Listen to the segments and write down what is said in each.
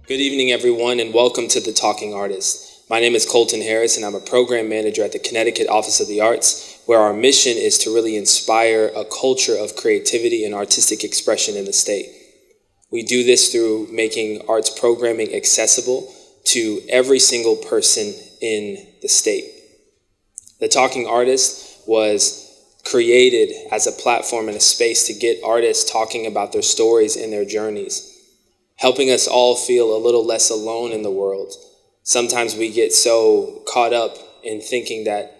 Good evening, everyone, and welcome to The Talking Artist. My name is Colton Harris, and I'm a program manager at the Connecticut Office of the Arts, where our mission is to really inspire a culture of creativity and artistic expression in the state. We do this through making arts programming accessible to every single person in the state. The Talking Artist was created as a platform and a space to get artists talking about their stories and their journeys, helping us all feel a little less alone in the world. Sometimes we get so caught up in thinking that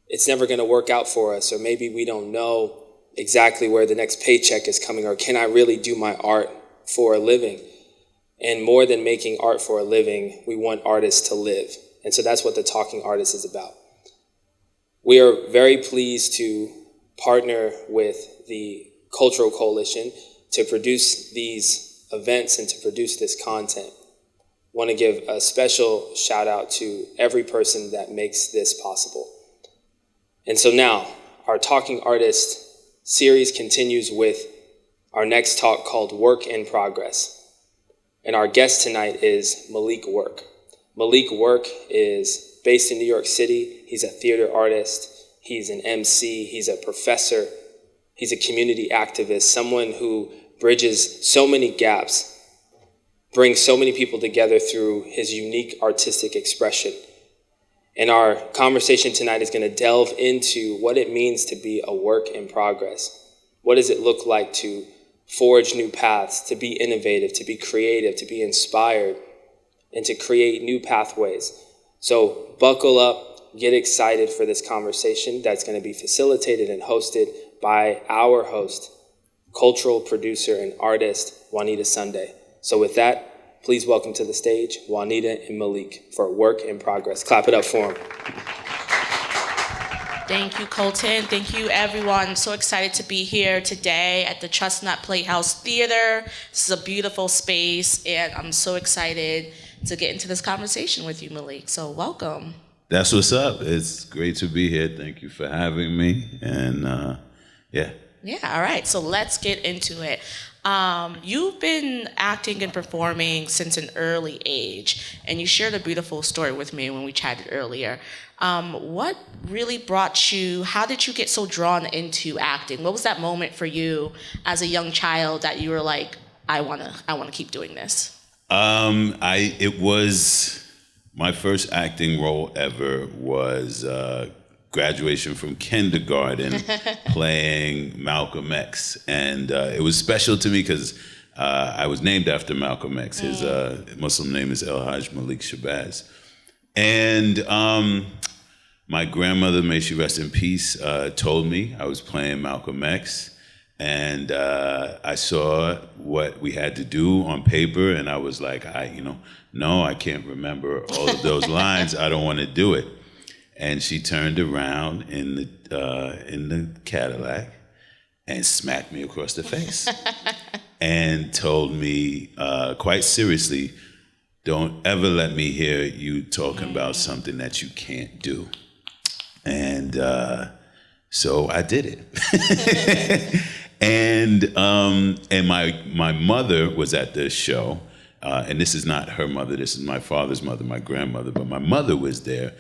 it's never going to work out for us, or maybe we don't know exactly where the next paycheck is coming, or can I really do my art for a living? And more than making art for a living, we want artists to live. And so that's what The Talking Artist is about. We are very pleased to partner with the Cultural Coalition to produce these events and to produce this content. I want to give a special shout out to every person that makes this possible. And so now, our Talking Artist series continues with our next talk called Work in Progress. And our guest tonight is Malik Work. Malik Work is based in New York City. He's a theater artist. He's an MC. He's a professor. He's a community activist, someone who bridges so many gaps, brings so many people together through his unique artistic expression. And our conversation tonight is going to delve into what it means to be a work in progress. What does it look like to forge new paths, to be innovative, to be creative, to be inspired, and to create new pathways? So buckle up, get excited for this conversation that's going to be facilitated and hosted by our host, cultural producer and artist, Juanita Sunday. So with that, please welcome to the stage, Juanita and Malik for Work in Progress. Clap it up for them. Thank you, Colton. Thank you, everyone. I'm so excited to be here today at the Chestnut Playhouse Theater. This is a beautiful space, and I'm so excited to get into this conversation with you, Malik. So welcome. That's what's up. It's great to be here. Thank you for having me. And yeah. Yeah, all right. So let's get into it. You've been acting and performing since an early age, and you shared a beautiful story with me when we chatted earlier. What really brought you, how did you get so drawn into acting? What was that moment for you as a young child that you were like, I wanna keep doing this? It was my first acting role ever was graduation from kindergarten playing Malcolm X. And it was special to me because I was named after Malcolm X. His Muslim name is El Hajj Malik Shabazz. And my grandmother, may she rest in peace, told me I was playing Malcolm X. And I saw what we had to do on paper, and I was like, no, I can't remember all of those lines. I don't want to do it. And she turned around in the Cadillac and smacked me across the face and told me quite seriously, don't ever let me hear you talking about something that you can't do. And so I did it. And my mother was at the show, and this is not her mother, this is my father's mother, my grandmother, but my mother was there.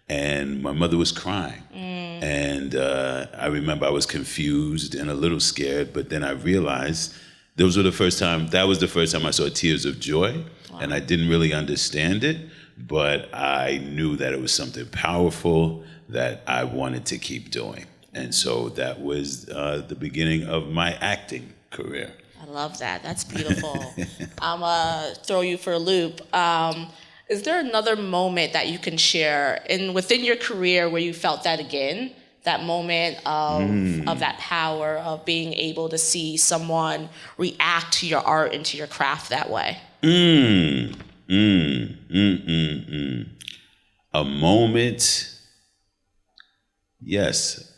And my mother was crying. And I remember I was confused and a little scared, but then I realized that was the first time I saw tears of joy. Wow. And I didn't really understand it, but I knew that it was something powerful that I wanted to keep doing. And so that was the beginning of my acting career. I love that. That's beautiful. I'm going to throw you for a loop. Is there another moment that you can share within your career where you felt that again? That moment of that power of being able to see someone react to your art and to your craft that way? A moment, yes.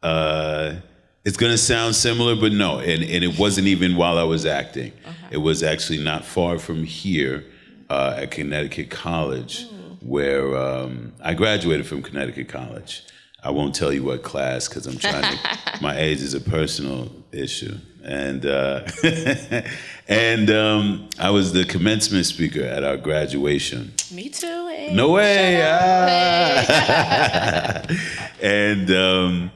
It's going to sound similar, but no. And it wasn't even while I was acting. Okay. It was actually not far from here. At Connecticut College, where I graduated from Connecticut College. I won't tell you what class because I'm trying to, my age is a personal issue. and and I was the commencement speaker at our graduation. Me too. Hey. No way! Hey. And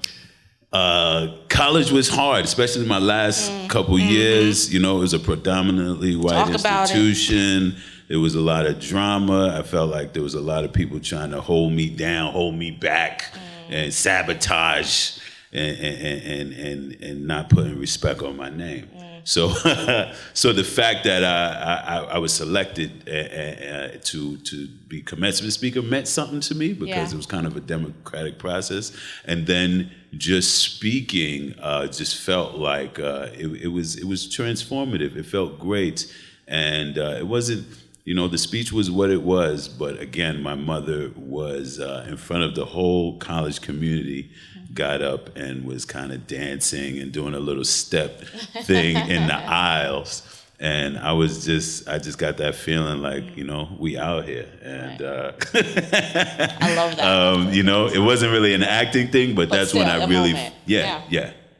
college was hard, especially my last couple years. You know, it was a predominantly white institution. There was a lot of drama. I felt like there was a lot of people trying to hold me down, hold me back, and sabotage, and not putting respect on my name. So, so the fact that I was selected to be commencement speaker meant something to me because it was kind of a democratic process, and then just speaking just felt like it was transformative. It felt great, and it wasn't. You know, the speech was what it was, but again, my mother was in front of the whole college community, got up and was kind of dancing and doing a little step thing in the aisles. And I just got that feeling like, you know, we out here. And I love that. you know, it wasn't really an acting thing, but that's still, when I really, moment.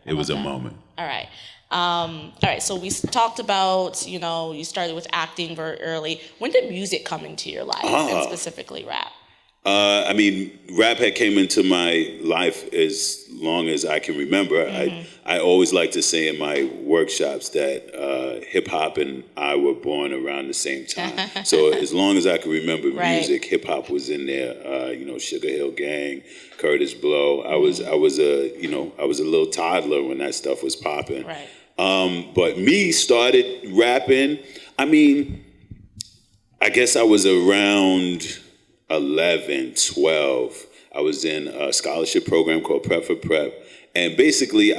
It was a moment. All right. All right, so we talked about, you know, you started with acting very early. When did music come into your life, and specifically rap? I mean, rap had came into my life as long as I can remember. I always like to say in my workshops that hip hop and I were born around the same time. So as long as I can remember music, hip hop was in there. You know, Sugar Hill Gang, Curtis Blow. I was a little toddler when that stuff was popping. Right. But me started rapping. I mean, I guess I was around 11, 12. I was in a scholarship program called Prep for Prep. And basically,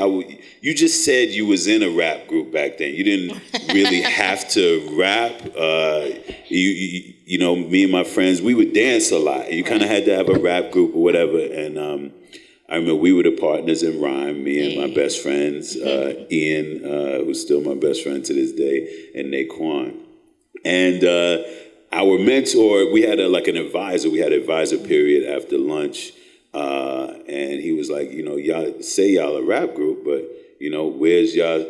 you just said you was in a rap group back then. You didn't really have to rap. You know, me and my friends, we would dance a lot. You kind of had to have a rap group or whatever. And I remember we were the partners in rhyme, me and my best friends, Ian, who's still my best friend to this day, and Naquan. And our mentor, we had an advisor. We had an advisor period after lunch. And he was like, you know, y'all say y'all a rap group, but, you know, where's y'all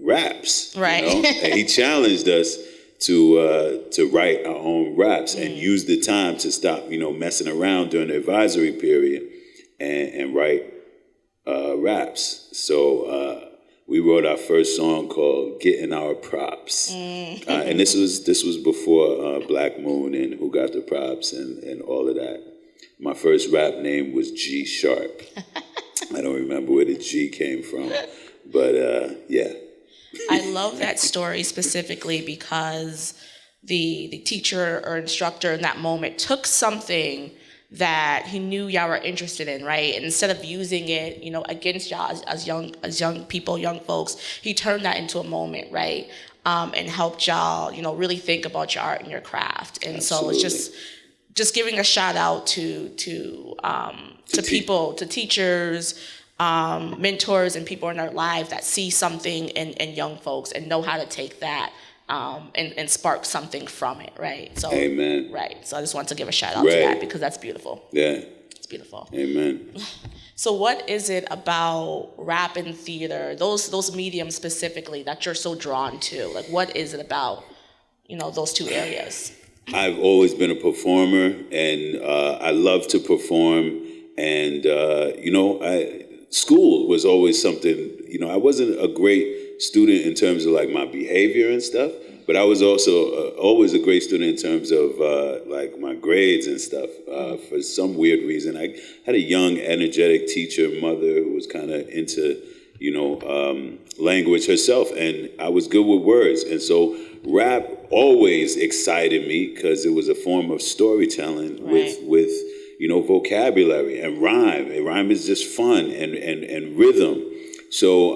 raps? Right. You know? And he challenged us to write our own raps and use the time to stop, you know, messing around during the advisory period and write raps. So we wrote our first song called "Getting Our Props," and this was before Black Moon and Who Got the Props and all of that. My first rap name was G Sharp. I don't remember where the G came from, but yeah. I love that story specifically because the teacher or instructor in that moment took something that he knew y'all were interested in, right? And instead of using it, you know, against y'all as young people, young folks, he turned that into a moment, right? And helped y'all, you know, really think about your art and your craft. And Absolutely. So it's just giving a shout out to people, to teachers, mentors, and people in our lives that see something in young folks and know how to take that and spark something from it, right? So, Amen. Right. So I just want to give a shout out to that because that's beautiful. Yeah. It's beautiful. Amen. So what is it about rap and theater, those mediums specifically, that you're so drawn to? Like, what is it about, you know, those two areas? I've always been a performer, and I love to perform. And, you know, school was always something, you know, I wasn't a great student in terms of like my behavior and stuff, but I was also always a great student in terms of like my grades and stuff. For some weird reason, I had a young, energetic teacher, mother, who was kind of into, you know, language herself, and I was good with words. And so rap always excited me because it was a form of storytelling with you know, vocabulary and rhyme. And rhyme is just fun and rhythm. So,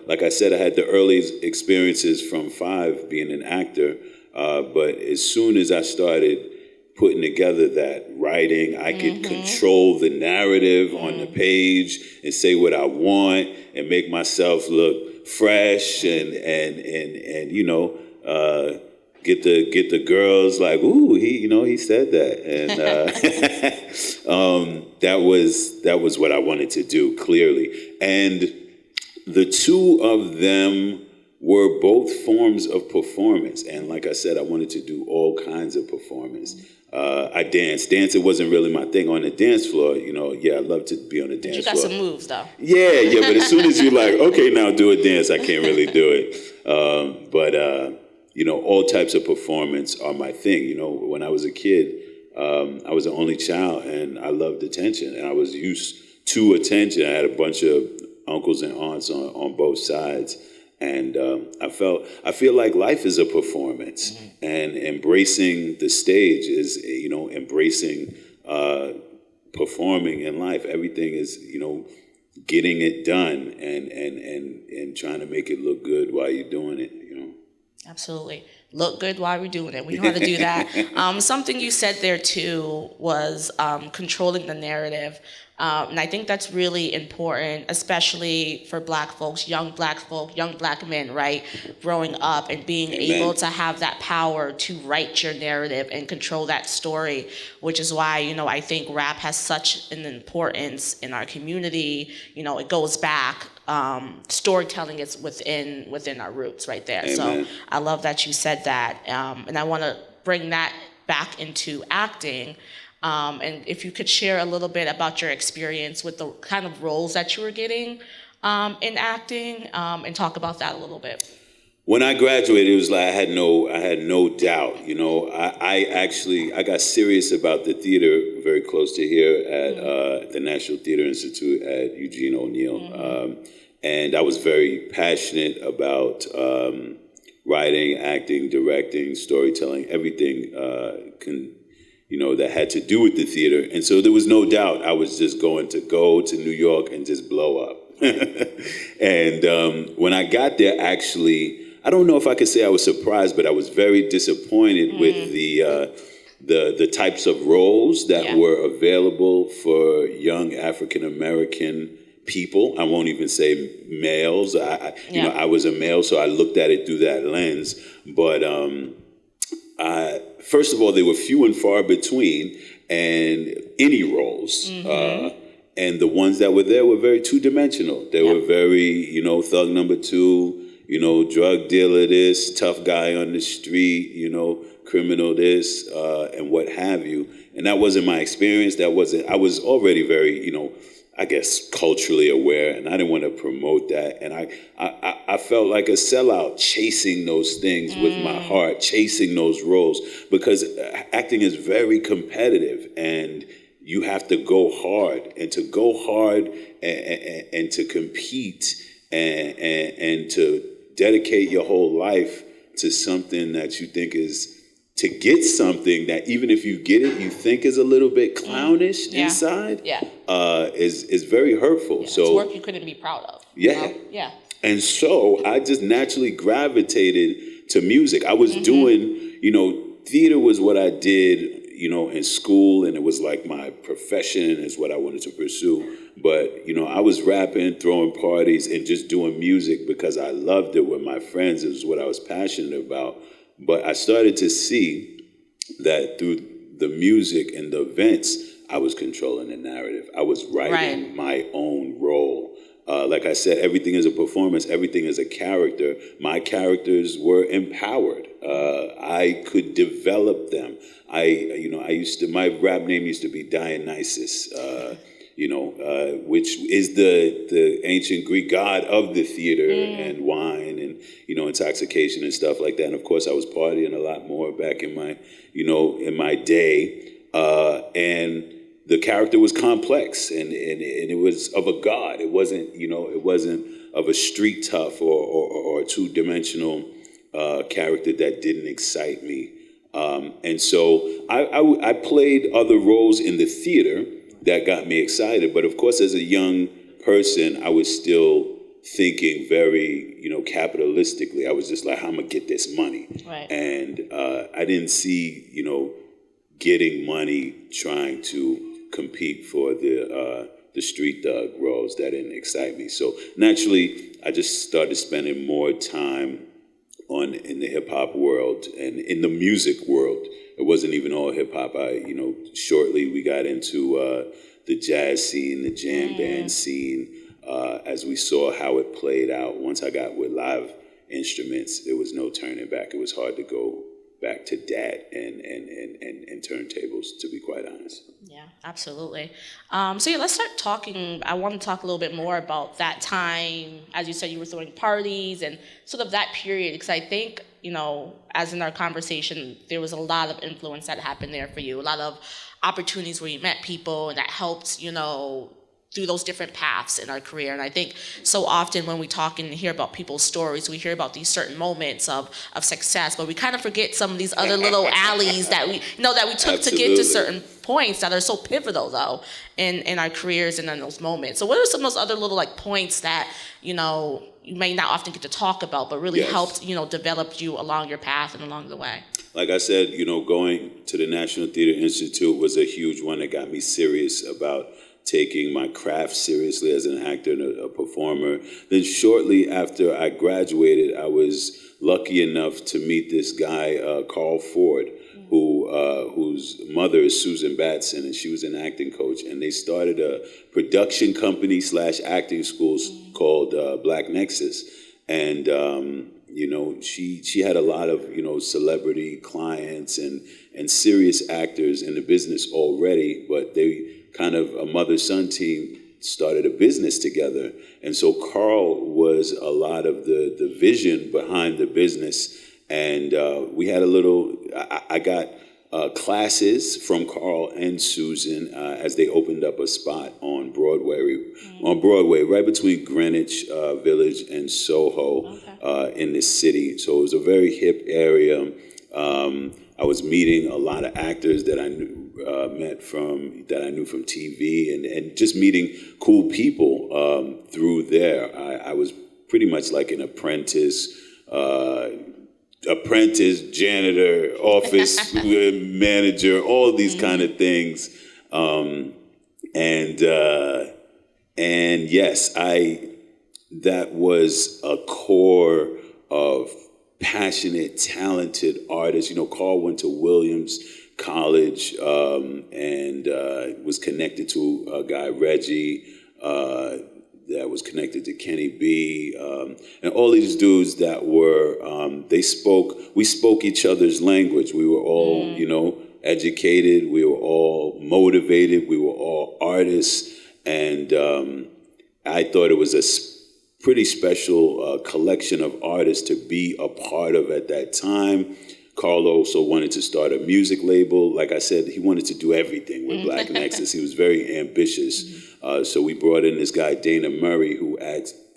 like I said, I had the early experiences from 5 being an actor, but as soon as I started putting together that writing, I could control the narrative on the page and say what I want and make myself look fresh and you know, get the girls like, ooh, he said that, and that was what I wanted to do, clearly. And the two of them were both forms of performance. And like I said, I wanted to do all kinds of performance. I danced. Dancing wasn't really my thing on the dance floor. I love to be on the dance floor. You got some moves, though. Yeah, but as soon as you're like, okay, now do a dance, I can't really do it. But all types of performance are my thing. When I was a kid, I was the only child, and I loved attention, and I was used to attention. I had a bunch of uncles and aunts on both sides. And I feel like life is a performance, and embracing the stage is, embracing performing in life. Everything is, getting it done and trying to make it look good while you're doing it. Absolutely. Look good while we're doing it. We know how to do that. Something you said there too was controlling the narrative. And I think that's really important, especially for Black folks, young Black men, right? Growing up and being able to have that power to write your narrative and control that story, which is why, I think rap has such an importance in our community. It goes back. Storytelling is within our roots right there. Amen. So I love that you said that. And I want to bring that back into acting. And if you could share a little bit about your experience with the kind of roles that you were getting in acting, and talk about that a little bit. When I graduated, it was like I had no doubt. I got serious about the theater very close to here at the National Theater Institute at Eugene O'Neill, and I was very passionate about writing, acting, directing, storytelling, everything that had to do with the theater. And so there was no doubt I was just going to go to New York and just blow up. And when I got there, actually, I don't know if I could say I was surprised, but I was very disappointed with the types of roles that were available for young African American people. I won't even say males. I was a male, so I looked at it through that lens. But first of all, they were few and far between, and any roles. And the ones that were there were very two-dimensional. They were very, thug number two, drug dealer this, tough guy on the street, criminal this, and what have you. And that wasn't my experience. I was already very, I guess, culturally aware, and I didn't want to promote that. And I felt like a sellout chasing those things with my heart, chasing those roles, because acting is very competitive, and you have to go hard. And to go hard and to compete and to dedicate your whole life to something that you think is, to get something that even if you get it, you think is a little bit clownish inside, is very hurtful. So it's work you couldn't be proud of. Yeah. And so I just naturally gravitated to music. I was doing, theater was what I did, in school, and it was like my profession, is what I wanted to pursue. But, I was rapping, throwing parties, and just doing music because I loved it with my friends. It was what I was passionate about. But I started to see that through the music and the events, I was controlling the narrative. I was writing my own role. Like I said, everything is a performance. Everything is a character. My characters were empowered. I could develop them. My rap name used to be Dionysus, which is the ancient Greek god of the theater and wine and, intoxication and stuff like that. And of course, I was partying a lot more back in my, in my day. And the character was complex, and it was of a god. It wasn't of a street tough or a two-dimensional character that didn't excite me. And so I played other roles in the theater that got me excited. But of course, as a young person, I was still thinking very, capitalistically. I was just like, how am I gonna get this money? Right. And I didn't see, getting money trying to compete for the street thug roles. That didn't excite me. So naturally, I just started spending more time in the hip hop world and in the music world. It wasn't even all hip hop. Shortly we got into the jazz scene, the jam band scene, as we saw how it played out once I got with live instruments. There was no turning back. It was hard to go back to that and turntables, to be quite honest. Yeah, absolutely. So yeah, let's start talking. I want to talk a little bit more about that time. As you said, you were throwing parties and sort of that period, because I think, as in our conversation, there was a lot of influence that happened there for you, a lot of opportunities where you met people and that helped, through those different paths in our career. And I think so often when we talk and hear about people's stories, we hear about these certain moments of success, but we kind of forget some of these other little alleys that we took to get to certain points that are so pivotal, though, in our careers and in those moments. So what are some of those other little points that, you may not often get to talk about, but really helped, develop you along your path and along the way? Like I said, going to the National Theater Institute was a huge one that got me serious about taking my craft seriously as an actor and a performer. Then shortly after I graduated, I was lucky enough to meet this guy, Carl Ford, whose mother is Susan Batson, and she was an acting coach. And they started a production company / acting school called Black Nexus. And, she had a lot of, celebrity clients and serious actors in the business already, but they kind of a mother-son team started a business together. And so Carl was a lot of the vision behind the business. And we had I got classes from Carl and Susan as they opened up a spot on Broadway, right between Greenwich Village and Soho in this city. So it was a very hip area. I was meeting a lot of actors that I knew from TV and just meeting cool people through there. I was pretty much like an apprentice, janitor, office manager, all these kind of things. And yes, that was a core of passionate, talented artists. Carl went to Williams College and was connected to a guy, Reggie, that was connected to Kenny B, and all these dudes that were, we spoke each other's language. We were all, educated. We were all motivated. We were all artists. And I thought it was a pretty special collection of artists to be a part of at that time. Carl also wanted to start a music label. Like I said, he wanted to do everything with Black Nexus. He was very ambitious. So we brought in this guy, Dana Murray, who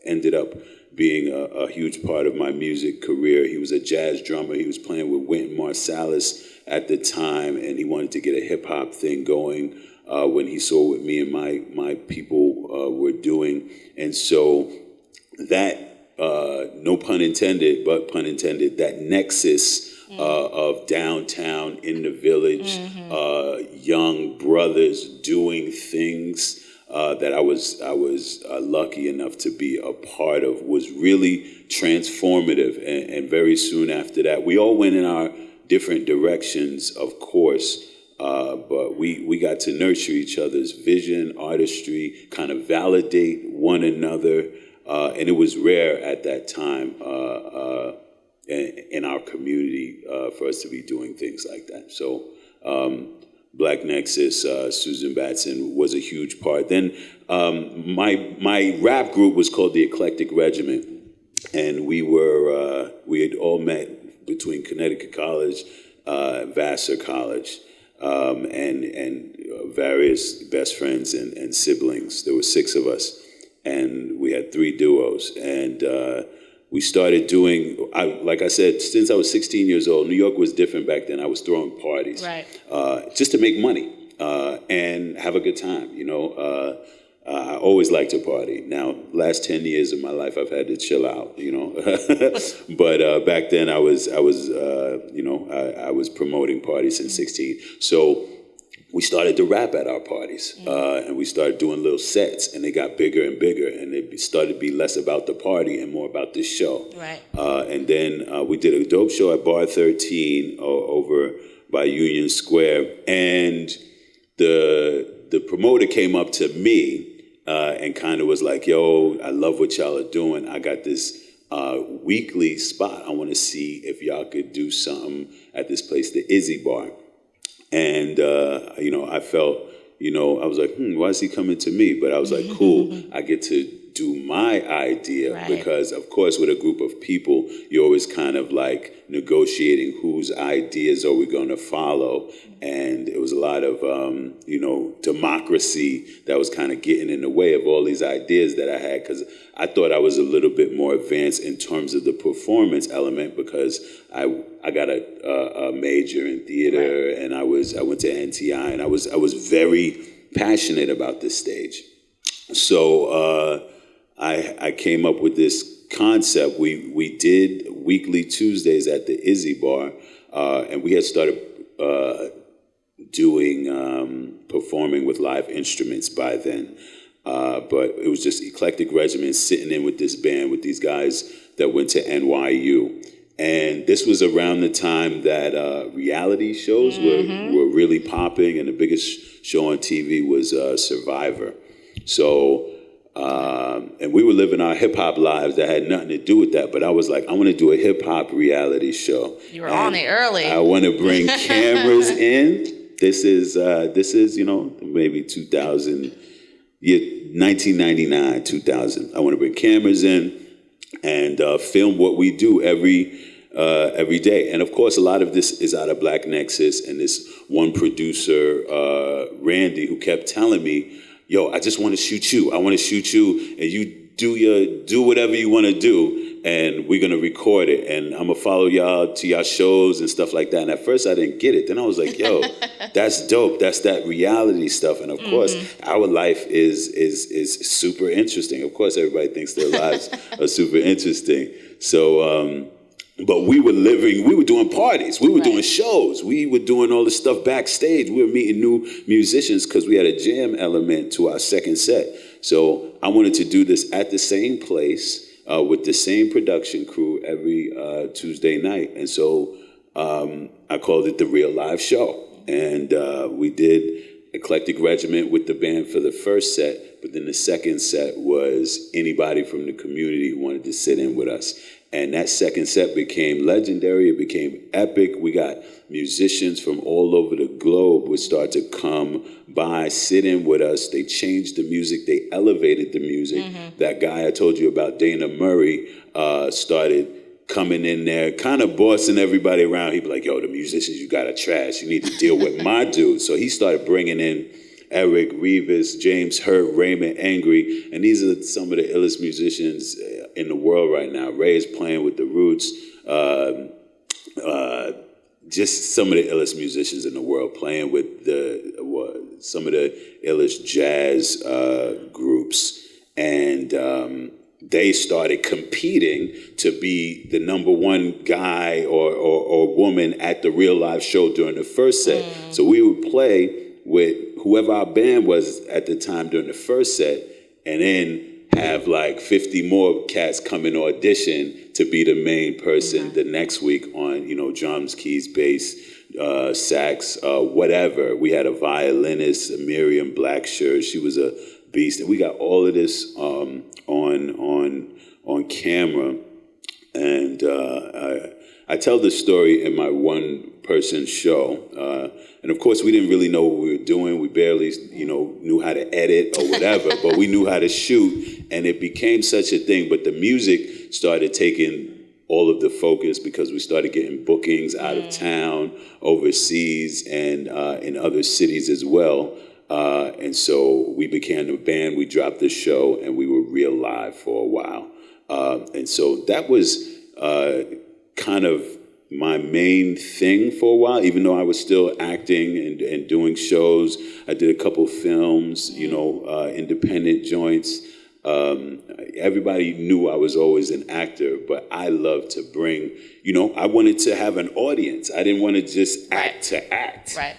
ended up being a huge part of my music career. He was a jazz drummer. He was playing with Wynton Marsalis at the time, and he wanted to get a hip-hop thing going when he saw what me and my people were doing. And so that, no pun intended, but pun intended, that nexus of downtown in the village, young brothers doing things that I was lucky enough to be a part of was really transformative. And very soon after that, we all went in our different directions, of course, but we got to nurture each other's vision, artistry, kind of validate one another, and it was rare at that time in our community for us to be doing things like that. So Black Nexus, Susan Batson was a huge part. Then my rap group was called the Eclectic Regiment, and we had all met between Connecticut College, Vassar College, and various best friends and siblings. There were 6 of us, and we had 3 duos, and we started doing, like I said, since I was 16 years old. New York was different back then. I was throwing parties, right, just to make money and have a good time. I always liked to party. Now, last 10 years of my life, I've had to chill out. But back then, I was promoting parties since 16. So we started to rap at our parties, and we started doing little sets, and they got bigger and bigger, and it started to be less about the party and more about the show. Right. And then we did a dope show at Bar 13 over by Union Square, and the promoter came up to me and kind of was like, "Yo, I love what y'all are doing. I got this weekly spot. I want to see if y'all could do something at this place, the Izzy Bar. And, I felt, I was like, why is he coming to me? But I was like, cool, I get to do my idea. Right. Because, of course, with a group of people, you're always kind of like negotiating whose ideas are we going to follow. And it was a lot of, democracy that was kind of getting in the way of all these ideas that I had, because I thought I was a little bit more advanced in terms of the performance element, because I got a major in theater, right. And I went to NTI, and I was very passionate about this stage. So I came up with this concept. We did weekly Tuesdays at the Izzy Bar, and we had started doing performing with live instruments by then. But it was just eclectic regiments sitting in with this band, with these guys that went to NYU. And this was around the time that reality shows were really popping, and the biggest show on TV was Survivor. So, and we were living our hip-hop lives that had nothing to do with that, but I was like, I want to do a hip-hop reality show. You were on it early. I want to bring cameras in. This is maybe 2000, 1999, 2000. I want to bring cameras in and film what we do every day. And of course, a lot of this is out of Black Nexus, and this one producer, Randy, who kept telling me, yo, I just want to shoot you. I want to shoot you, and you do whatever you want to do, and we're going to record it, and I'm going to follow y'all to y'all shows and stuff like that. And at first I didn't get it. Then I was like, yo, that's dope. That's that reality stuff. And of course, our life is super interesting. Of course, everybody thinks their lives are super interesting. So, but we were doing parties, we were doing shows, we were doing all this stuff backstage. We were meeting new musicians because we had a jam element to our second set. So I wanted to do this at the same place with the same production crew every Tuesday night. And so I called it The Real Live Show. And we did Eclectic Regiment with the band for the first set, but then the second set was anybody from the community who wanted to sit in with us. And that second set became legendary. It became epic. We got musicians from all over the globe would start to come by, sit in with us. They changed the music. They elevated the music. That guy I told you about, Dana Murray, started coming in there, kind of bossing everybody around. He'd be like, yo, the musicians you got to trash. You need to deal with my dude. So he started bringing in Eric Rivas, James Hurt, Raymond Angry, and these are some of the illest musicians in the world right now. Ray is playing with the Roots, just some of the illest musicians in the world, playing with some of the illest jazz groups, and they started competing to be the number one guy or woman at the Real Live Show during the first set. So we would play with whoever our band was at the time during the first set, and then have like 50 more cats come and audition to be the main person the next week on, drums, keys, bass, sax, whatever. We had a violinist, Miriam Blackshirt. She was a beast. And we got all of this on camera. And I tell this story in my one-person show. And of course, we didn't really know what we were doing. We barely, knew how to edit or whatever, but we knew how to shoot, and it became such a thing. But the music started taking all of the focus because we started getting bookings out of town, overseas, and in other cities as well. And so we became a band. We dropped the show, and we were real live for a while. And so that was kind of my main thing for a while, even though I was still acting and doing shows. I did a couple films, independent joints. Everybody knew I was always an actor, but I loved to bring, I wanted to have an audience. I didn't want to just act to act. Right.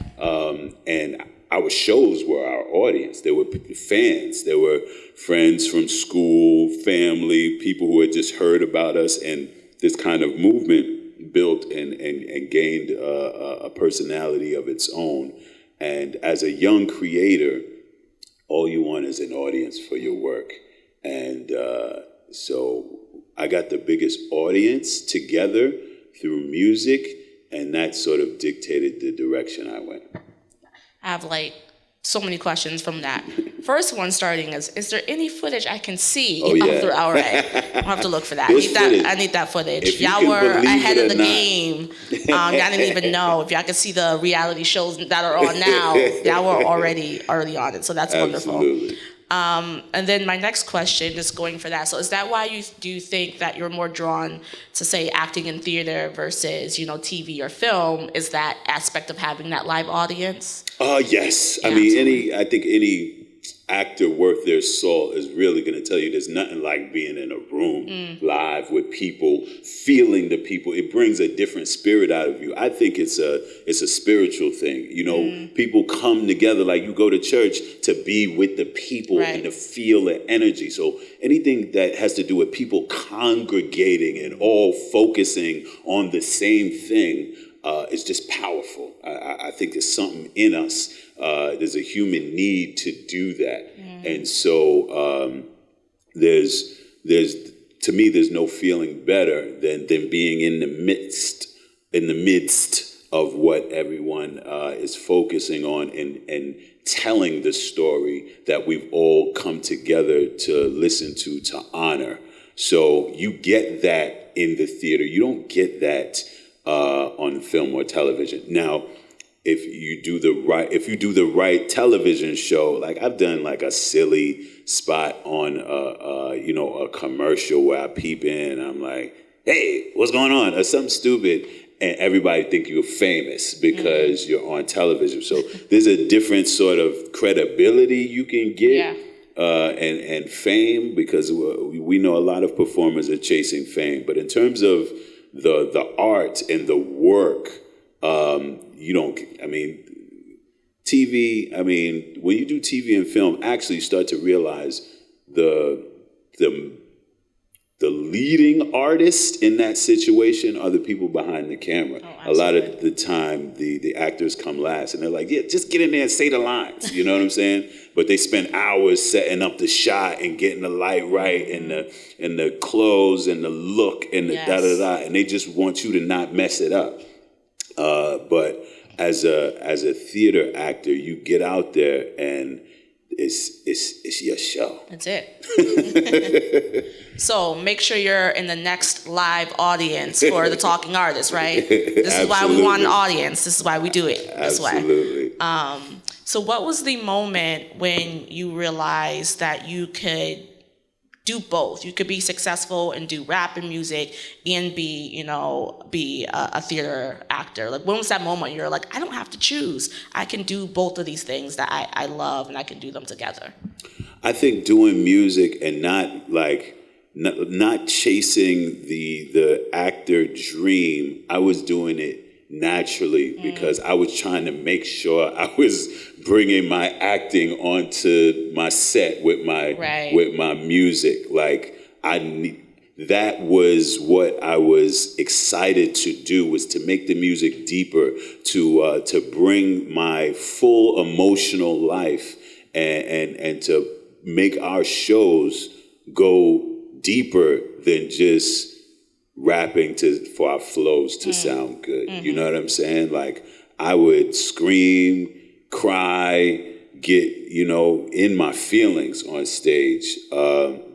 And our shows were our audience. There were fans. There were friends from school, family, people who had just heard about us, and this kind of movement built and gained a personality of its own. And as a young creator, all you want is an audience for your work. And so I got the biggest audience together through music, and that sort of dictated the direction I went. I have like so many questions from that. First one starting is there any footage I can see through Our Ray? I'll have to look for that. I need that footage. Y'all were ahead of the game. Y'all didn't even know. If y'all could see the reality shows that are on now, y'all were already on it. So that's wonderful. Absolutely. And then my next question is going for that. So is that why you think that you're more drawn to, say, acting in theater versus, TV or film, is that aspect of having that live audience? Yes. Yeah, I think any actor worth their salt is really going to tell you there's nothing like being in a room live with people, feeling the people. It brings a different spirit out of you. I think it's a spiritual thing. People come together, like you go to church to be with the people and to feel the energy. So anything that has to do with people congregating and all focusing on the same thing is just powerful. I think there's something in us. There's a human need to do that. And so to me, there's no feeling better than being in the midst of what everyone is focusing on and telling the story that we've all come together to listen to honor. So you get that in the theater. You don't get that on film or television. Now, if you do the right television show, like I've done like a silly spot on a commercial where I peep in and I'm like, hey, what's going on? Or something stupid, and everybody think you're famous because you're on television. So there's a different sort of credibility you can get and fame, because we know a lot of performers are chasing fame. But in terms of the art and the work, TV, when you do TV and film, actually start to realize the leading artist in that situation are the people behind the camera. A lot of the time, the actors come last, and they're like, yeah, just get in there and say the lines. You know what I'm saying? But they spend hours setting up the shot and getting the light right and the clothes and the look and the da-da-da, and they just want you to not mess it up. But as a theater actor, you get out there and it's your show. That's it. So make sure you're in the next live audience for the Talking Artist, right? This is why we want an audience. This is why we do it this way. So what was the moment when you realized that you could do both? You could be successful and do rap and music and be a theater actor. Like, when was that moment you're like, I don't have to choose. I can do both of these things that I love, and I can do them together. I think doing music and not chasing the actor dream, I was doing it naturally because I was trying to make sure I was bringing my acting onto my set with my music. Like that was what I was excited to do, was to make the music deeper, to bring my full emotional life and to make our shows go deeper than just rapping for our flows to sound good. You know what I'm saying? Like, I would scream, cry, get, in my feelings on stage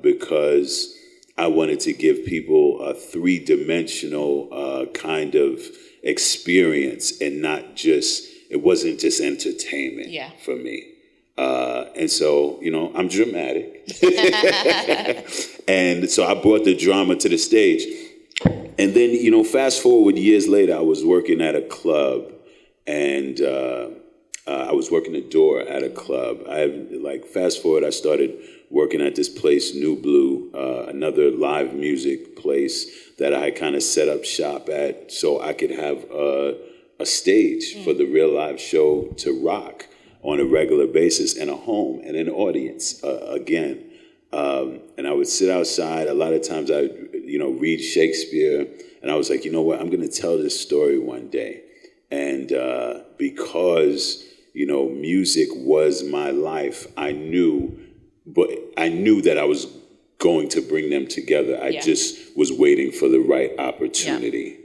because I wanted to give people a three-dimensional kind of experience, and it wasn't just entertainment for me. And so, I'm dramatic. And so I brought the drama to the stage. And then, fast forward years later, I was working at a club, and I was working the door at a club. Fast forward, I started working at this place, New Blue, another live music place that I kind of set up shop at so I could have a stage for the real live show to rock on a regular basis, and a home and an audience again. And I would sit outside. A lot of times I would, read Shakespeare, and I was like, you know what, I'm going to tell this story one day. And because, music was my life, I knew that I was going to bring them together. I Yeah. just was waiting for the right opportunity.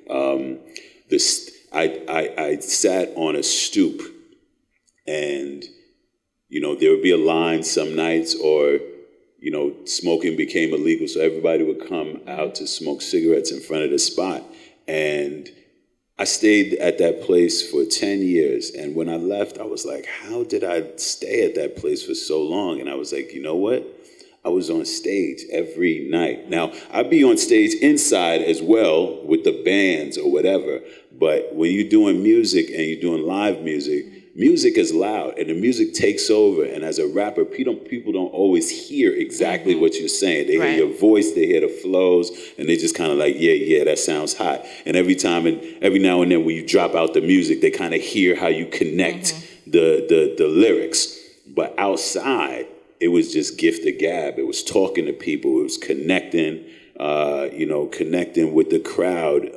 I sat on a stoop, and there would be a line some nights, or smoking became illegal, so everybody would come out to smoke cigarettes in front of the spot. And I stayed at that place for 10 years. And when I left, I was like, how did I stay at that place for so long? And I was like, you know what? I was on stage every night. Now, I'd be on stage inside as well with the bands or whatever. But when you're doing music and you're doing live music, music is loud and the music takes over. And as a rapper, people don't always hear exactly what you're saying. They hear your voice, they hear the flows, and they just kind of like, yeah, that sounds hot. And every now and then when you drop out the music, they kind of hear how you connect the lyrics. But outside, it was just gift of gab. It was talking to people. It was connecting, connecting with the crowd,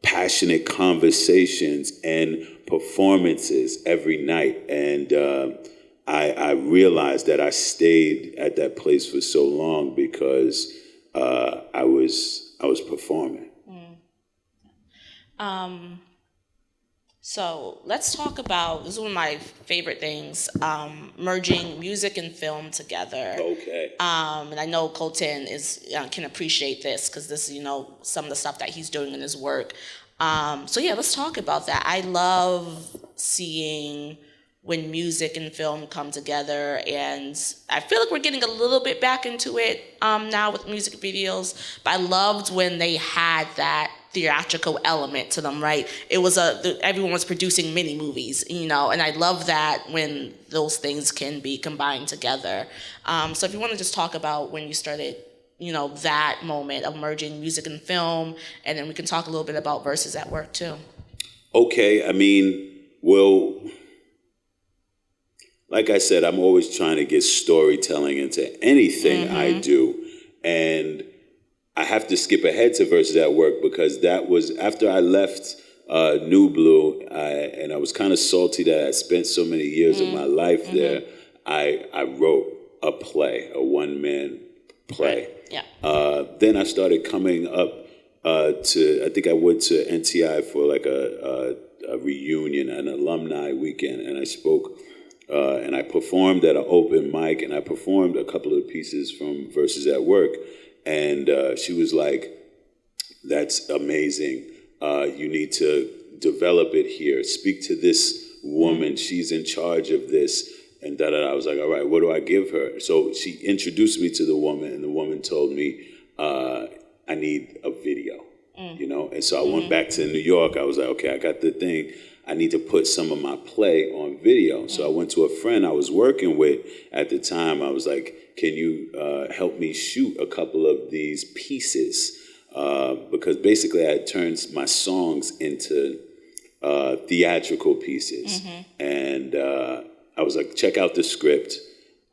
passionate conversations and performances every night. And I realized that I stayed at that place for so long because I was performing. So let's talk about, this is one of my favorite things, merging music and film together. Okay. And I know Colton can appreciate this because this is, some of the stuff that he's doing in his work. Let's talk about that. I love seeing when music and film come together, and I feel like we're getting a little bit back into it now with music videos, but I loved when they had that theatrical element to them, right? It was everyone was producing mini movies, and I love that when those things can be combined together. So if you want to just talk about when you started, that moment of merging music and film, and then we can talk a little bit about Verses at Work too. Okay, like I said, I'm always trying to get storytelling into anything I do. And I have to skip ahead to Verses at Work because that was after I left New Blue, and I was kind of salty that I spent so many years of my life there. I wrote a play, a one-man play. Right. Yeah. Then I started coming up I think I went to NTI for like a reunion, an alumni weekend, and I spoke and I performed at an open mic, and I performed a couple of pieces from Verses at Work. And she was like, that's amazing. You need to develop it here. Speak to this woman. She's in charge of this. And I was like, all right, what do I give her? So she introduced me to the woman, and the woman told me, I need a video, And so I went back to New York. I was like, okay, I got the thing. I need to put some of my play on video. So I went to a friend I was working with at the time. I was like, can you help me shoot a couple of these pieces? Because basically I had turned my songs into theatrical pieces. And I was like, check out the script.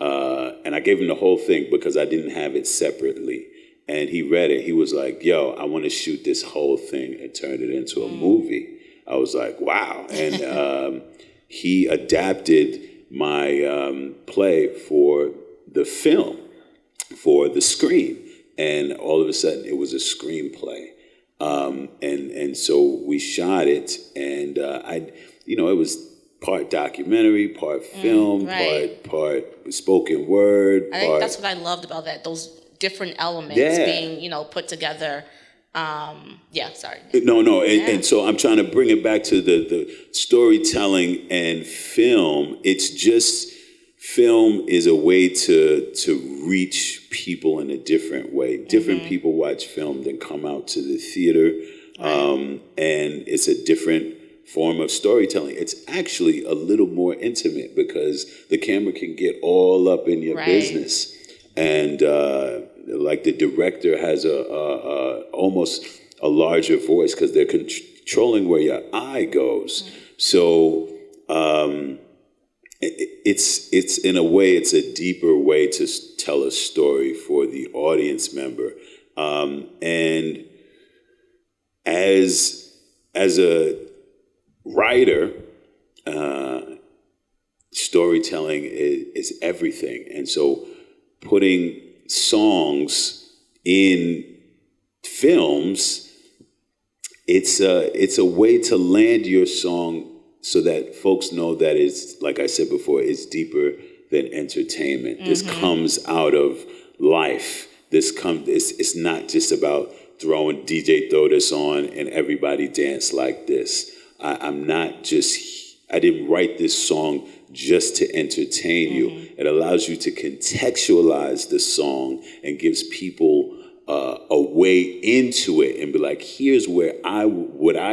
And I gave him the whole thing because I didn't have it separately. And he read it. He was like, yo, I want to shoot this whole thing and turn it into a movie. I was like, wow. And he adapted my play for the film, for the screen. And all of a sudden, it was a screenplay. And so we shot it. And, it was part documentary, part film, part spoken word. I think that's what I loved about that, those different elements being, put together. Sorry. No. And so I'm trying to bring it back to the storytelling and film. It's just, film is a way to reach people in a different way. Different people watch film than come out to the theater. And it's a different form of storytelling. It's actually a little more intimate because the camera can get all up in your business. And like the director has almost a larger voice because they're controlling where your eye goes. So it's in a way, it's a deeper way to tell a story for the audience member. And as a writer, storytelling is everything. And so putting songs in films, it's a way to land your song so that folks know that it's, like I said before, it's deeper than entertainment. This comes out of life. It's not just about throwing DJ throw this on and everybody dance like this. I didn't write this song just to entertain you. It allows you to contextualize the song and gives people a way into it and be like, here's what I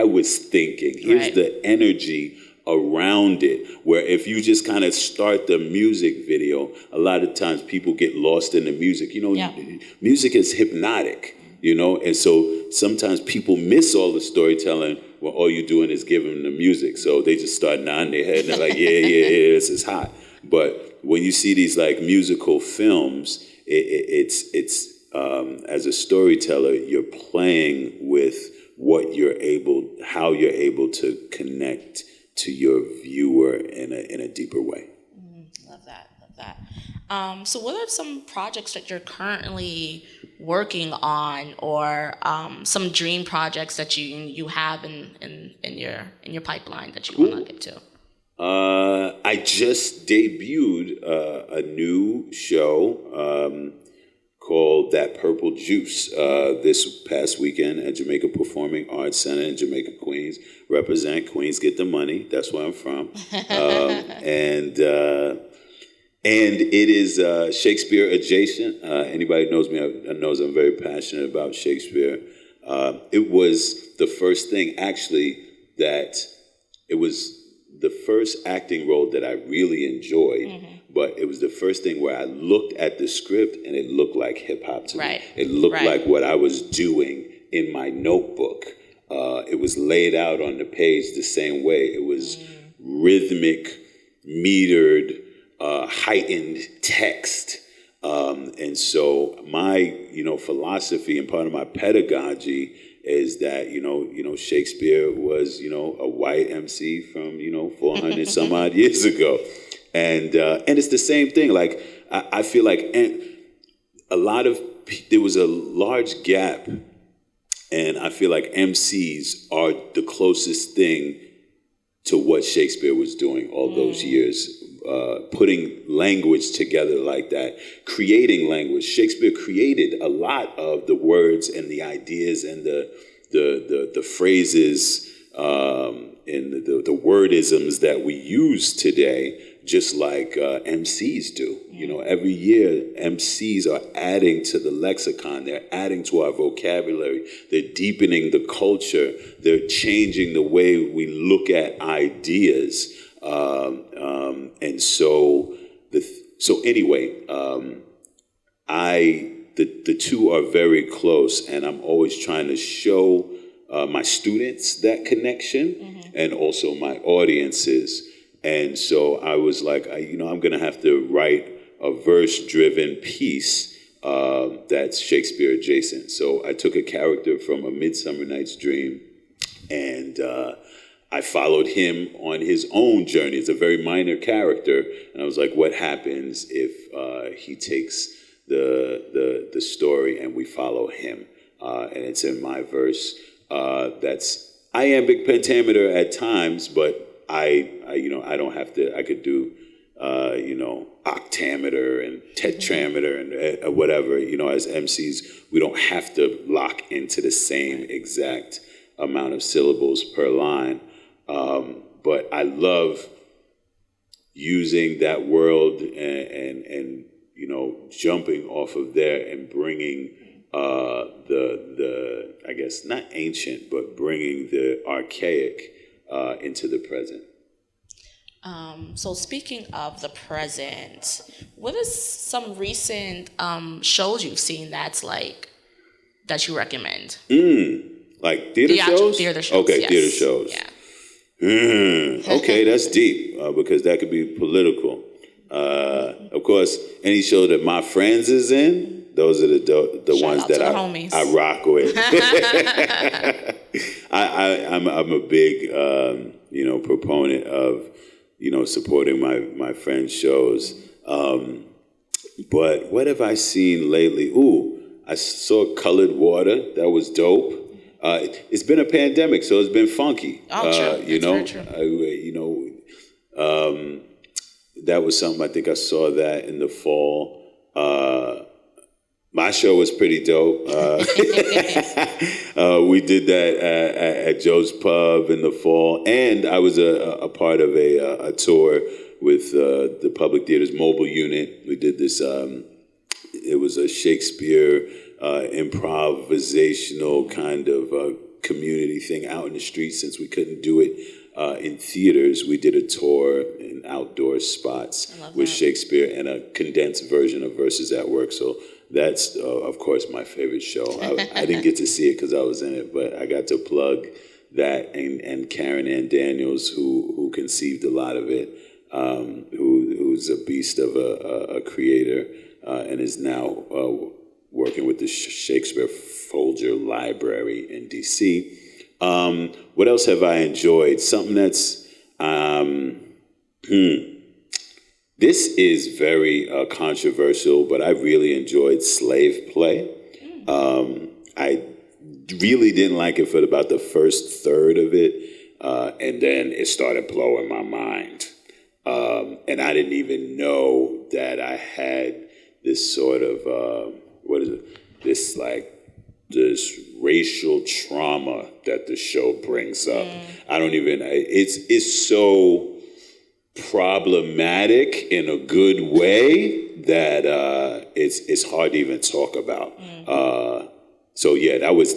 was thinking. Here's the energy around it. Where if you just kind of start the music video, a lot of times people get lost in the music. Music is hypnotic, and so sometimes people miss all the storytelling when all you're doing is giving them the music. So they just start nodding their head and they're like, yeah, this is hot. But when you see these like musical films, it's as a storyteller, you're playing with how you're able to connect to your viewer in a deeper way. Love that. So what are some projects that you're currently working on, or some dream projects that you have in your pipeline that you want to get to? I just debuted a new show called That Purple Juice this past weekend at Jamaica Performing Arts Center in Jamaica, Queens. Represent Queens, get the money. That's where I'm from. And it is Shakespeare adjacent. Anybody knows me knows I'm very passionate about Shakespeare. It was the first thing, actually, it was the first acting role that I really enjoyed. But it was the first thing where I looked at the script and it looked like hip hop to me. It looked like what I was doing in my notebook. It was laid out on the page the same way. It was rhythmic, metered, heightened text. And so my, philosophy and part of my pedagogy is that, Shakespeare was, a white MC from, 400 some odd years ago. And it's the same thing. Like, I feel like there was a large gap, and I feel like MCs are the closest thing to what Shakespeare was doing all those years, putting language together like that, creating language. Shakespeare created a lot of the words and the ideas and the phrases and the wordisms that we use today, just like MCs do. Every year MCs are adding to the lexicon. They're adding to our vocabulary. They're deepening the culture. They're changing the way we look at ideas. And so anyway, the two are very close, and I'm always trying to show my students that connection, and also my audiences. And so I was like, I'm going to have to write a verse-driven piece that's Shakespeare adjacent. So I took a character from A Midsummer Night's Dream, and I followed him on his own journey. It's a very minor character, and I was like, what happens if he takes the story and we follow him? And it's in my verse. That's iambic pentameter at times, but I don't have to. I could do octameter and tetrameter and whatever. As MCs, we don't have to lock into the same exact amount of syllables per line. But I love using that world and jumping off of there and bringing the I guess not ancient, but bringing the archaic into the present. So speaking of the present, what is some recent shows you've seen that you recommend? Like theater shows? Theater shows. Okay, yes. Theater shows. Yeah. Okay, that's deep because that could be political. Of course, any show that my friends is in, those are the ones that I rock with. I'm a big proponent of supporting my friends' shows. But what have I seen lately? Ooh, I saw Colored Water. That was dope. It's been a pandemic, so it's been funky. Oh, true. You That's know, very true. that was something. I think I saw that in the fall. My show was pretty dope. We did that at Joe's Pub in the fall, and I was a part of a tour with the Public Theater's mobile unit. We did this. It was a Shakespeare improvisational kind of community thing out in the streets. Since we couldn't do it in theaters, we did a tour in outdoor spots with Shakespeare and a condensed version of Verses at Work. So that's, of course, my favorite show. I didn't get to see it because I was in it, but I got to plug that and Karen Ann Daniels, who conceived a lot of it, who's a beast of a creator and is now working with the Shakespeare Folger Library in D.C. What else have I enjoyed? Something that's this is very controversial, but I really enjoyed Slave Play. I really didn't like it for about the first third of it, and then it started blowing my mind. And I didn't even know that I had this sort of, this racial trauma that the show brings up. I don't even, it's so problematic in a good way that it's hard to even talk about. So yeah, that was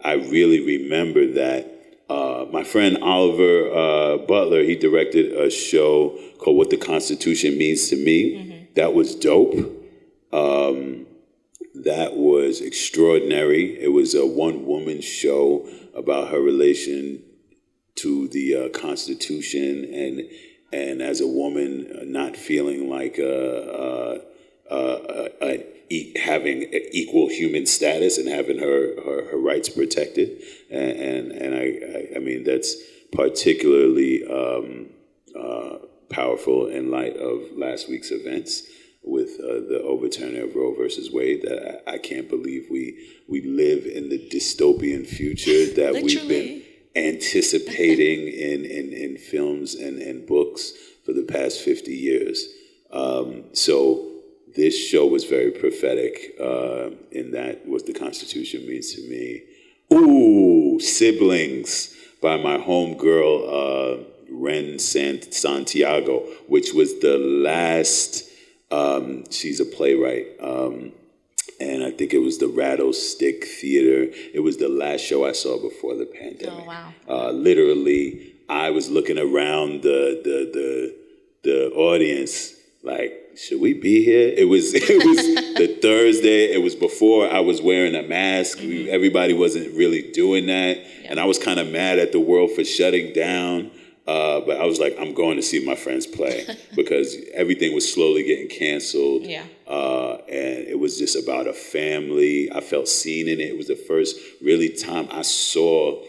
I really remember that. My friend Oliver Butler, he directed a show called What the Constitution Means to Me. That was dope. That was extraordinary. It was a one-woman show about her relation to the Constitution and as a woman not feeling like having equal human status and having her rights protected. And I mean, that's particularly powerful in light of last week's events with the overturning of Roe versus Wade. That I can't believe we live in the dystopian future that we've been anticipating in films and books for the past 50 years. So this show was very prophetic in that What the Constitution Means to Me. Ooh, Siblings by my homegirl, Ren Santiago, which was the last, she's a playwright, and I think it was the Rattlestick Theater. It was the last show I saw before the pandemic. Oh, wow. Literally, I was looking around the audience like, should we be here? It was the Thursday. It was before I was wearing a mask. Everybody wasn't really doing that. Yeah. And I was kind of mad at the world for shutting down. But I was like, I'm going to see my friends play because everything was slowly getting canceled. Yeah. And it was just about a family. I felt seen in it. It was the first really time I saw,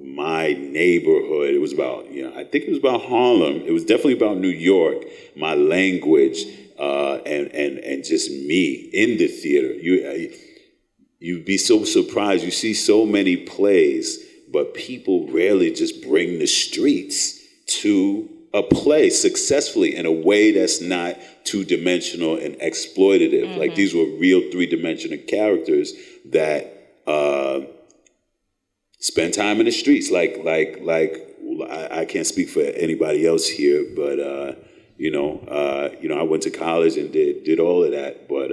my neighborhood. It was about, I think it was about Harlem. It was definitely about New York, my language, and just me in the theater. You'd be so surprised. You see so many plays, but people rarely just bring the streets to a play successfully in a way that's not two-dimensional and exploitative. Like these were real three-dimensional characters that spend time in the streets. Like I can't speak for anybody else here, but I went to college and did all of that, but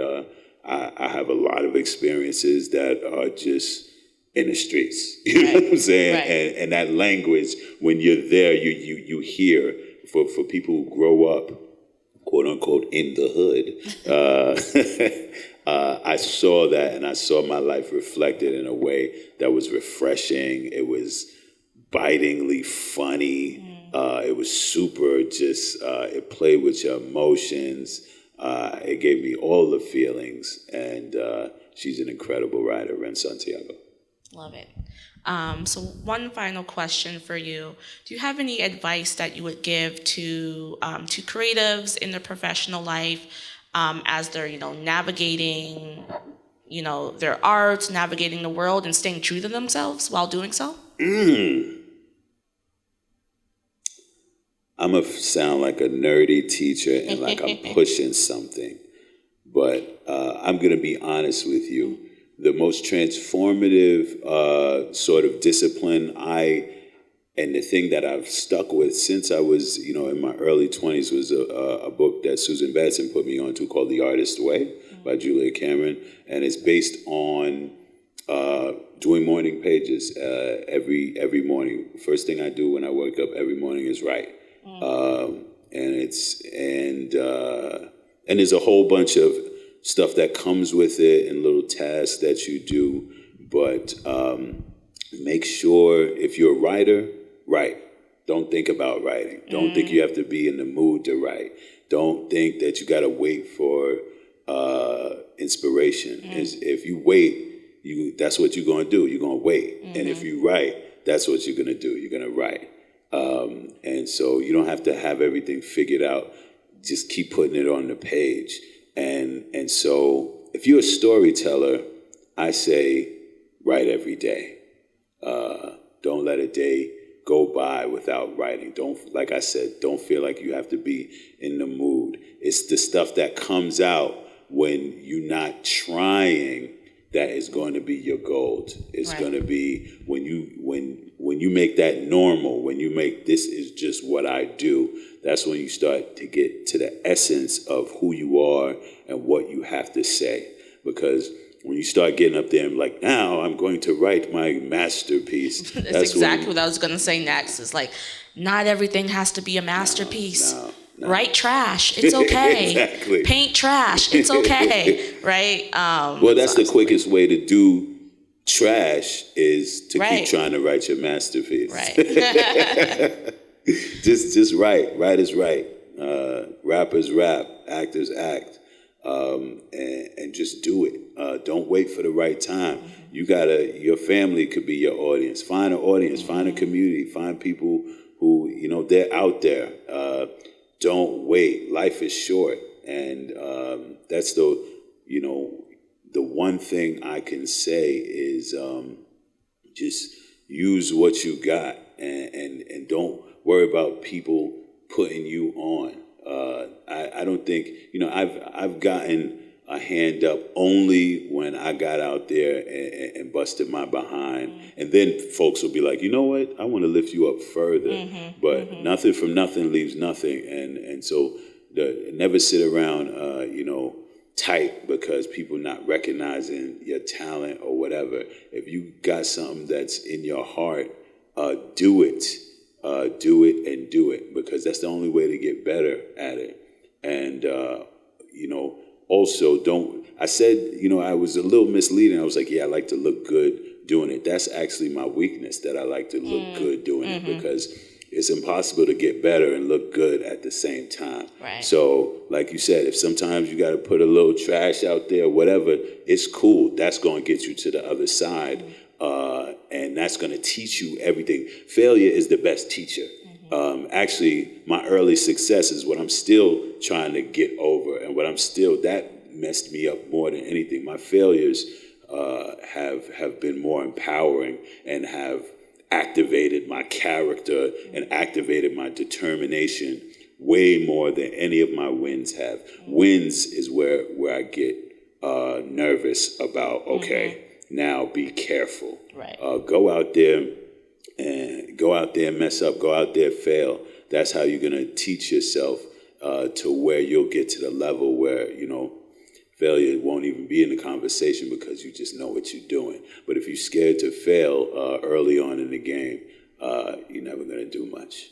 I have a lot of experiences that are just in the streets. You know what I'm saying? Right. And that language, when you're there, you hear for people who grow up, quote unquote, in the hood. I saw that, and I saw my life reflected in a way that was refreshing. It was bitingly funny. It was super just, it played with your emotions. It gave me all the feelings, and she's an incredible writer, Ren Santiago. Love it. So one final question for you. Do you have any advice that you would give to creatives in their professional life as they're, navigating, their art, navigating the world and staying true to themselves while doing so? I'm going to sound like a nerdy teacher and like I'm pushing something, but I'm going to be honest with you. The most transformative sort of discipline and the thing that I've stuck with since I was, in my early 20s was a book that Susan Batson put me onto called The Artist Way by Julia Cameron. And it's based on doing morning pages every morning. First thing I do when I wake up every morning is write. And there's a whole bunch of stuff that comes with it and little tasks that you do. But make sure if you're a writer, write. Don't think about writing. Don't think you have to be in the mood to write. Don't think that you got to wait for inspiration. If you wait, that's what you're going to do. You're going to wait. And if you write, that's what you're going to do. You're going to write. And so you don't have to have everything figured out. Just keep putting it on the page. And so if you're a storyteller, I say write every day. Don't let a day go by without writing. Like I said, don't feel like you have to be in the mood. It's the stuff that comes out when you're not trying that is going to be your gold. It's going to be when you make that normal, when you make this is just what I do, that's when you start to get to the essence of who you are and what you have to say. Because when you start getting up there and like, now I'm going to write my masterpiece. That's exactly what I was going to say next. It's like, not everything has to be a masterpiece. No. Write trash, it's okay. Exactly. Paint trash, it's okay, right? Well, that's the quickest way to do trash is to keep trying to write your masterpiece. Right. just write. Write is right. Rappers rap. Actors act. And just do it. Don't wait for the right time. Your family could be your audience. Find an audience. Find a community. Find people who, they're out there. Don't wait. Life is short. And that's the one thing I can say is just use what you got and don't worry about people putting you on. I don't think, I've gotten a hand up only when I got out there and busted my behind. And then folks will be like, you know what? I want to lift you up further. But nothing from nothing leaves nothing. And so never sit around, tight because people not recognizing your talent or whatever. If you got something that's in your heart, do it. Do it and do it, because that's the only way to get better at it. And, also I said, I was a little misleading. I was like, yeah, I like to look good doing it. That's actually my weakness, that I like to look good doing it, because it's impossible to get better and look good at the same time. Right. So like you said, if sometimes you got to put a little trash out there, whatever, it's cool. That's going to get you to the other side. And that's going to teach you everything. Failure is the best teacher. Actually, my early success is what I'm still trying to get over, and that messed me up more than anything. My failures have been more empowering and have activated my character and activated my determination way more than any of my wins have. Wins is where I get nervous about, okay, now be careful. Right. Go out there and mess up. Go out there, fail. That's how you're going to teach yourself to where you'll get to the level where, failure won't even be in the conversation because you just know what you're doing. But if you're scared to fail early on in the game, you're never going to do much.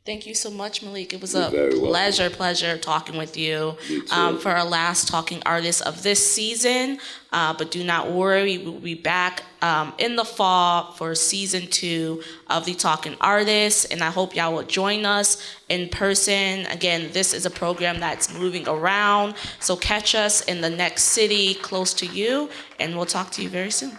Thank you so much, Malik. It was You're a very welcome. pleasure talking with you. You too. For our last Talking Artist of this season. But do not worry, we will be back in the fall for season 2 of the Talking Artists. And I hope y'all will join us in person. Again, this is a program that's moving around. So catch us in the next city close to you, and we'll talk to you very soon.